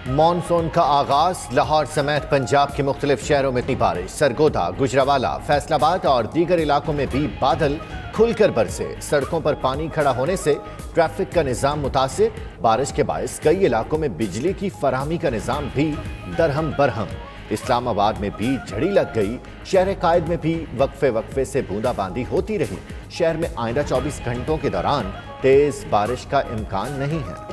Monsoon کا آغاز، لاہور سمیت پنجاب کے مختلف شہروں میں بارش، سرگودا، گجرانوالہ، فیصل آباد اور دیگر علاقوں میں بھی بادل کھل کر برسے۔ سڑکوں پر پانی کھڑا ہونے سے ٹریفک کا نظام متاثر، بارش کے باعث کئی علاقوں میں بجلی کی فراہمی کا نظام بھی درہم برہم۔ اسلام آباد میں بھی جھڑی لگ گئی، شہر قائد میں بھی وقفے سے بوندا باندی ہوتی رہی۔ شہر میں آئندہ 24 گھنٹوں کے دوران تیز بارش کا امکان نہیں ہے۔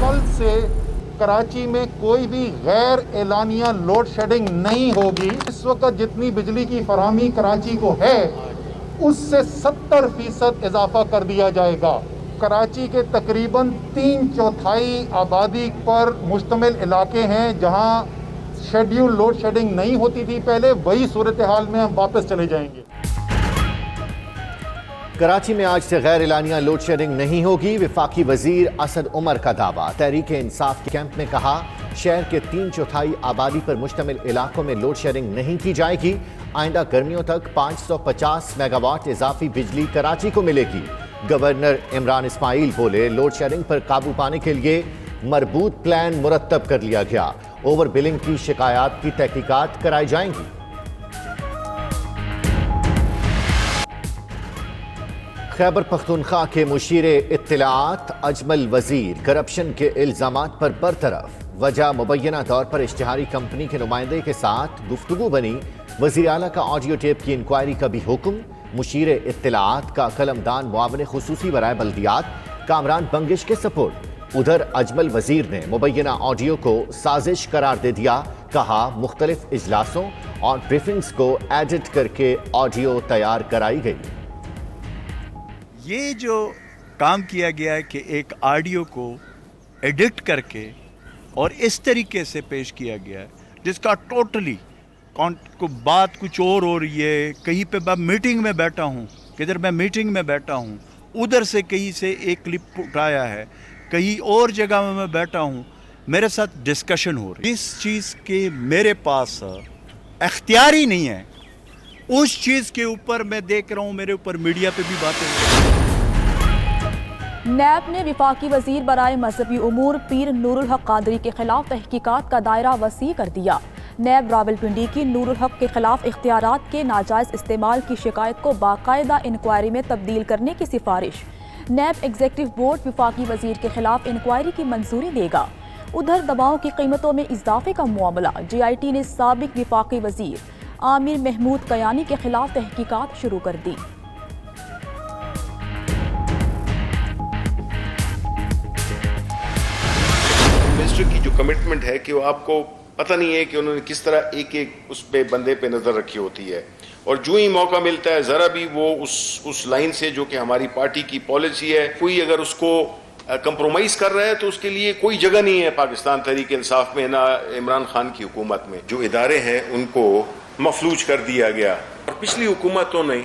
کل سے کراچی میں کوئی بھی غیر اعلانیہ لوڈ شیڈنگ نہیں ہوگی۔ اس وقت جتنی بجلی کی فراہمی کراچی کو ہے اس سے 70% اضافہ کر دیا جائے گا۔ کراچی کے تقریباً 3/4 آبادی پر مشتمل علاقے ہیں جہاں شیڈیول لوڈ شیڈنگ نہیں ہوتی تھی پہلے، وہی صورتحال میں ہم واپس چلے جائیں گے۔ کراچی میں آج سے غیر اعلانیہ لوڈ شیڈنگ نہیں ہوگی، وفاقی وزیر اسد عمر کا دعویٰ۔ تحریک انصاف کے کیمپ میں کہا، شہر کے 3/4 آبادی پر مشتمل علاقوں میں لوڈ شیڈنگ نہیں کی جائے گی۔ آئندہ گرمیوں تک 550 میگا واٹ اضافی بجلی کراچی کو ملے گی۔ گورنر عمران اسماعیل بولے، لوڈ شیڈنگ پر قابو پانے کے لیے مربوط پلان مرتب کر لیا گیا، اوور بلنگ کی شکایات کی تحقیقات کرائی جائیں گی۔ خیبر پختونخوا کے مشیر اطلاعات اجمل وزیر کرپشن کے الزامات پر برطرف، وجہ مبینہ طور پر اشتہاری کمپنی کے نمائندے کے ساتھ گفتگو بنی، وزیر اعلیٰ کا آڈیو ٹیپ کی انکوائری کا بھی حکم۔ مشیر اطلاعات کا قلمدان معاون خصوصی برائے بلدیات کامران بنگش کے سپرد۔ ادھر اجمل وزیر نے مبینہ آڈیو کو سازش قرار دے دیا، کہا مختلف اجلاسوں اور بریفنگز کو ایڈٹ کر کے آڈیو تیار کرائی گئی۔ یہ جو کام کیا گیا ہے کہ ایک آڈیو کو ایڈٹ کر کے اور اس طریقے سے پیش کیا گیا ہے جس کا ٹوٹلی کو بات کچھ اور ہو رہی ہے، کہیں پہ میں میٹنگ میں بیٹھا ہوں، کدھر میں میٹنگ میں بیٹھا ہوں، ادھر سے کہیں سے ایک کلپ اٹھایا ہے، کہیں اور جگہ میں بیٹھا ہوں، میرے ساتھ ڈسکشن ہو رہی ہے۔ اس چیز کے میرے پاس اختیار ہی نہیں ہے، اس چیز کے اوپر میں دیکھ رہا ہوں میرے اوپر میڈیا پہ بھی باتیں ہو رہی ہیں۔ نیب نے وفاقی وزیر برائے مذہبی امور پیر نور الحق قادری کے خلاف تحقیقات کا دائرہ وسیع کر دیا۔ نیب راولپنڈی کی نور الحق کے خلاف اختیارات کے ناجائز استعمال کی شکایت کو باقاعدہ انکوائری میں تبدیل کرنے کی سفارش۔ نیب ایگزیکٹو بورڈ وفاقی وزیر کے خلاف انکوائری کی منظوری دے گا۔ ادھر دواؤں کی قیمتوں میں اضافے کا معاملہ، جی آئی ٹی نے سابق وفاقی وزیر عامر محمود قیانی کے خلاف تحقیقات شروع کر دی۔ منسٹر کی جو کمٹمنٹ ہے کہ وہ آپ کو پتہ نہیں ہے کہ انہوں نے کس طرح ایک اس پہ بندے پہ نظر رکھی ہوتی ہے، اور جو ہی موقع ملتا ہے ذرا بھی وہ اس لائن سے جو کہ ہماری پارٹی کی پالیسی ہے، کوئی اگر اس کو کمپرومائز کر رہا ہے تو اس کے لیے کوئی جگہ نہیں ہے پاکستان تحریک انصاف میں، نہ عمران خان کی حکومت میں۔ جو ادارے ہیں ان کو مفلوج کر دیا گیا، اور پچھلی حکومتوں نے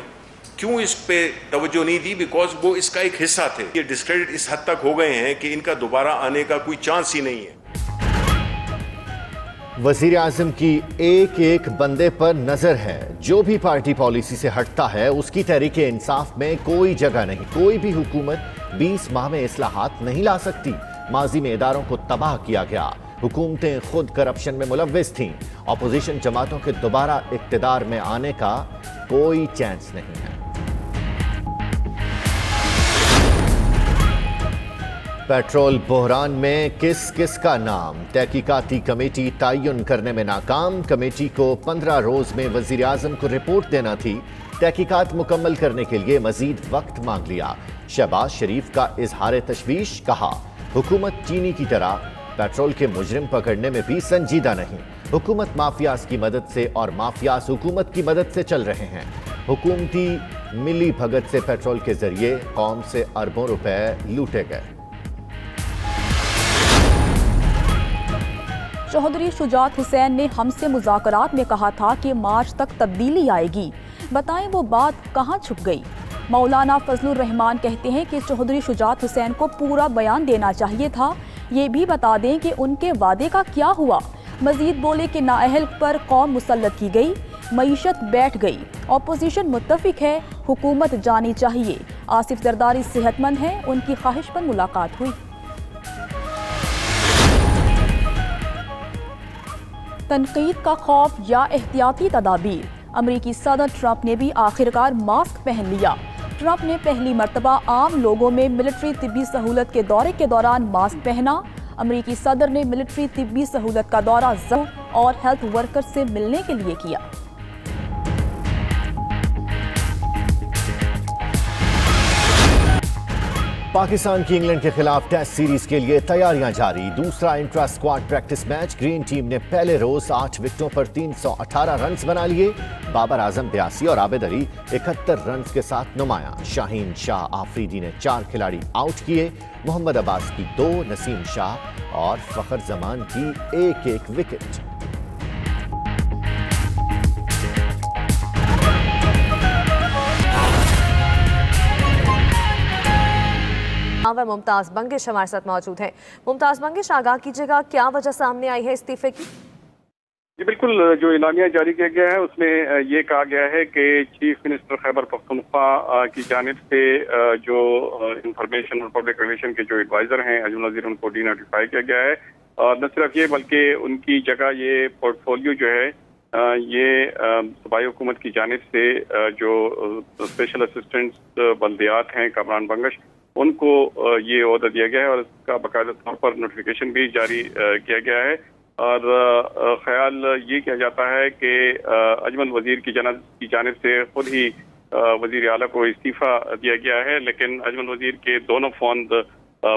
کیوں اس پہ توجہ نہیں دی؟ بیکاز وہ اس کا ایک حصہ تھے۔ یہ ڈسکریڈٹ اس حد تک ہو گئے ہیں کہ ان کا دوبارہ آنے کا کوئی چانس ہی نہیں ہے۔ وزیر اعظم کی ایک بندے پر نظر ہے، جو بھی پارٹی پالیسی سے ہٹتا ہے اس کی تحریک انصاف میں کوئی جگہ نہیں۔ کوئی بھی حکومت 20 ماہ میں اصلاحات نہیں لا سکتی۔ ماضی میں اداروں کو تباہ کیا گیا، حکومتیں خود کرپشن میں ملوث تھیں، اپوزیشن جماعتوں کے دوبارہ اقتدار میں آنے کا کوئی چانس نہیں ہے۔ پیٹرول بحران میں کس کا نام، تحقیقاتی کمیٹی تعین کرنے میں ناکام۔ کمیٹی کو 15 روز میں وزیر اعظم کو رپورٹ دینا تھی، تحقیقات مکمل کرنے کے لیے مزید وقت مانگ لیا۔ شہباز شریف کا اظہار تشویش، کہا حکومت چینی کی طرح پیٹرول کے مجرم پکڑنے میں بھی سنجیدہ نہیں۔ حکومت مافیاز کی مدد سے اور مافیاز حکومت کی مدد سے چل رہے ہیں۔ حکومتی ملی بھگت سے پیٹرول کے ذریعے قوم سے اربوں روپے لوٹے گئے۔ چوہدری شجاعت حسین نے ہم سے مذاکرات میں کہا تھا کہ مارچ تک تبدیلی آئے گی، بتائیں وہ بات کہاں چھپ گئی؟ مولانا فضل الرحمان کہتے ہیں کہ چوہدری شجاعت حسین کو پورا بیان دینا چاہیے تھا، یہ بھی بتا دیں کہ ان کے وعدے کا کیا ہوا۔ مزید بولے کہ نااہل پر قوم مسلط کی گئی، معیشت بیٹھ گئی، اپوزیشن متفق ہے، हुकूमत जानी चाहिए। आसिफ जरदारी सेहतमंद हैं, उनकी ख्वाहिश पर मुलाकात हुई। तनकीद का खौफ या एहतियाती तदाबीर, अमरीकी सदर ट्रंप ने भी आखिरकार मास्क पहन लिया। ट्रंप ने पहली मर्तबा आम लोगों में मिलिट्री तिब्बी सहूलत के दौरे के दौरान मास्क पहना। अमरीकी सदर ने मिलिट्री तिब्बी सहूलत का दौरा ज़रूर और हेल्थ वर्कर्स से मिलने के लिए किया। पाकिस्तान की इंग्लैंड के खिलाफ टेस्ट सीरीज के लिए तैयारियां जारी। दूसरा intra squad practice match. Green team ने पहले रोज 8 विकेटों पर 318 रन बना लिए। बाबर आजम 82 और आबिद अली 71 रन के साथ नुमाया। शाहीन शाह आफरीदी ने 4 खिलाड़ी आउट किए। मोहम्मद अब्बास की 2, नसीम शाह और फखर जमान की 1-1 विकेट। मुमताज बंगिश हमारे साथ मौजूद हैं। मुमताज बंगिश, आगाह कीजिएगा, क्या वजह सामने आई है इस्तीफे की? जी बिल्कुल, जो इलामिया जारी किया गया है उसमें ये कहा गया है कि चीफ मिनिस्टर खैबर पख्तूनख्वा की जानिब से जो इंफॉर्मेशन और पब्लिक रिलेशन के जो एडवाइजर हैं अजमल वजीर, उनको डीनोटिफाई किया गया है। और न सिर्फ ये बल्कि उनकी जगह ये पोर्टफोलियो जो है ये सूबाई हुकूमत की जानिब से जो स्पेशल असिस्टेंट बल्दियात हैं कामरान बंगश, उनको ये ओहदा दिया गया है और इसका बाकायदा तौर पर नोटिफिकेशन भी जारी किया गया है। और ख्याल ये किया जाता है कि अजमल वजीर की जानिब से खुद ही वजीर आला को इस्तीफा दिया गया है, लेकिन अजमल वजीर के दोनों फ़ोन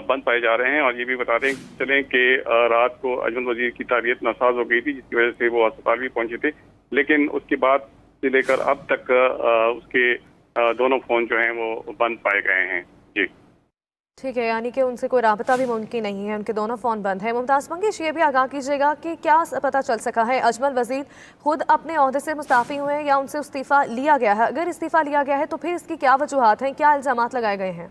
बंद पाए जा रहे हैं। और ये भी बताते चलें कि रात को अजमल वजीर की तबीयत नासाज हो गई थी, जिसकी वजह से वो अस्पताल भी पहुंचे थे, लेकिन उसके बाद से लेकर अब तक उसके दोनों फ़ोन जो हैं वो बंद पाए गए हैं। जी ठीक है, यानी कि उनसे कोई राबता भी मुमकिन नहीं है, उनके दोनों फ़ोन बंद हैं। मुमताज़ बंगिश, ये भी आगाह कीजिएगा कि क्या पता चल सका है अजमल वजीर खुद अपने ओहदे से मुस्ताफ़ी हुए हैं या उनसे इस्तीफ़ा लिया गया है? अगर इस्तीफ़ा लिया गया है तो फिर इसकी क्या वजूहात हैं, क्या इल्ज़ामात लगाए गए हैं?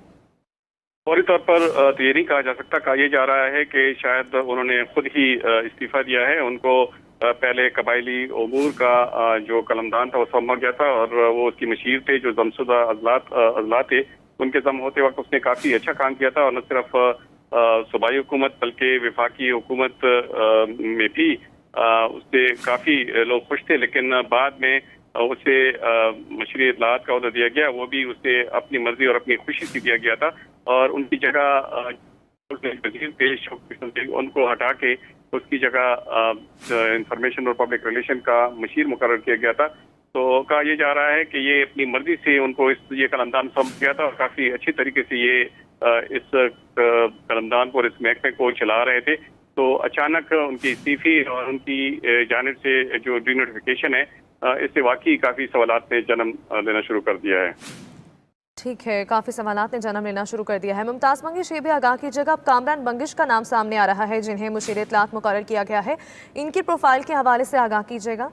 फौरी तौर पर तो ये नहीं कहा जा सकता। कहा यह जा रहा है कि शायद उन्होंने खुद ही इस्तीफा दिया है। उनको पहले कबायली उमूर का जो कलमदान था वो सौंपा गया था और वो उसकी मशीर थे, जो जमशुदा अजला थे, उनके जम होते वक्त उसने काफ़ी अच्छा काम किया था। और न सिर्फ सूबाई हुकूमत बल्कि वफाकी हुकूमत में भी उससे काफ़ी लोग खुश थे, लेकिन बाद में उसे मशरी इतलात का ओहदा दिया गया। वो भी उसे अपनी मर्जी और अपनी खुशी से दिया गया था और उनकी जगह वजीर पेश उनको हटा के उसकी जगह इंफॉर्मेशन और पब्लिक रिलेशन का मशीर मुकर्रर किया गया था। तो कहा यह जा रहा है कि ये अपनी मर्जी से उनको ये कलमदान सौंप गया था और काफ़ी अच्छी तरीके से ये इस कलमदान को और इस महकमे को चला रहे थे। तो अचानक उनकी इस्तीफी और उनकी जानिब से जो डीनोटिफिकेशन है, इससे वाकई काफ़ी सवालात ने जन्म लेना शुरू कर दिया है। ठीक है, काफ़ी सवालात ने जन्म लेना शुरू कर दिया है। मुमताज़ बंगिश, ये भी आगाह कीजिएगा, अब कामरान बंगिश का नाम सामने आ रहा है जिन्हें मुशीर इत्तलात मुकर्रर किया गया है, इनकी प्रोफाइल के हवाले से आगाह कीजिएगा।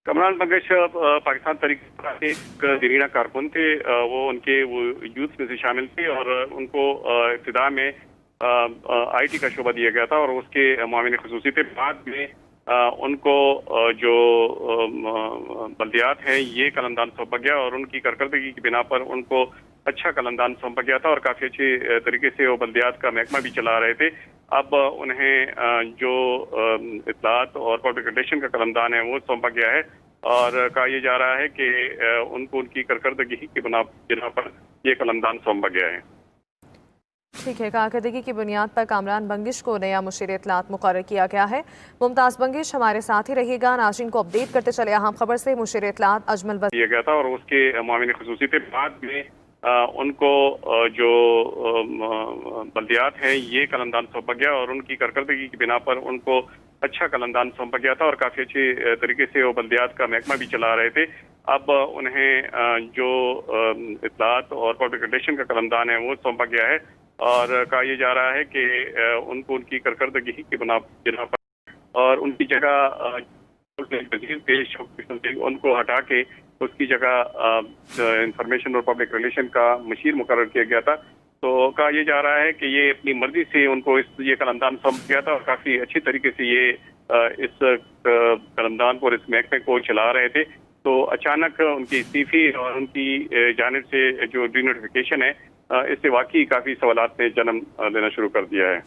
कामरान बंगिश पाकिस्तान तहरीक एक दरीना कारकुन थे। वो उनके यूथ में से शामिल थे और उनको इब्तिदा में IT का शोबा दिया गया था और उसके मुआविन खुसूसी थे। बाद में उनको जो बल्दियात हैं ये कलमदान सौंपा गया और उनकी कारकर्दगी की बिना पर उनको अच्छा कलमदान सौंपा गया था और काफ़ी अच्छे तरीके से वो बल्दियात का महकमा भी चला रहे थे। अब उन्हें जो इत्तलात और पब्लिक रिलेशन का कलमदान है वो सौंपा गया है और कहा यह जा रहा है कि उनको उनकी कारकर्दगी की बिना पर ये कलमदान सौंपा गया है। ठीक है, कारकर्दगी की बुनियाद पर कामरान बंगिश को नया मुशीर इत्तलात मुकर्रर किया गया है। मुमताज़ बंगिश हमारे साथ ही रहिएगा, नाज़रीन को अपडेट करते चले। अहम खबर से मुशीर इत्तलात अजमल वजीर दिया गया था और उसके मुआविन खुसूसी थे। बाद में उनको जो बल्दियात हैं ये कलमदान सौंपा गया और उनकी कारकर्दगी की बिना पर उनको अच्छा कलमदान सौंपा गया था और काफ़ी अच्छे तरीके से वो बल्दियात का महकमा भी चला रहे थे। अब उन्हें जो इत्तलात और पब्लिक रिलेशन का कलमदान है वो सौंपा गया है और कहा यह जा रहा है कि उनको उनकी कारकर्दगी की बिना पर और उनकी जगह वजीर पेश उनको हटा के उसकी जगह इंफॉर्मेशन और पब्लिक रिलेशन का मशीर मुकर्रर किया गया था। تو کہا یہ جا رہا ہے کہ یہ اپنی مرضی سے ان کو یہ قلمدان سونپ گیا تھا اور کافی اچھی طریقے سے یہ اس قلمدان کو اور اس محکمے کو چلا رہے تھے. تو اچانک ان کی استعفی اور ان کی جانب سے جو ڈی نوٹیفیکیشن ہے اس سے واقعی کافی سوالات نے جنم لینا شروع کر دیا ہے.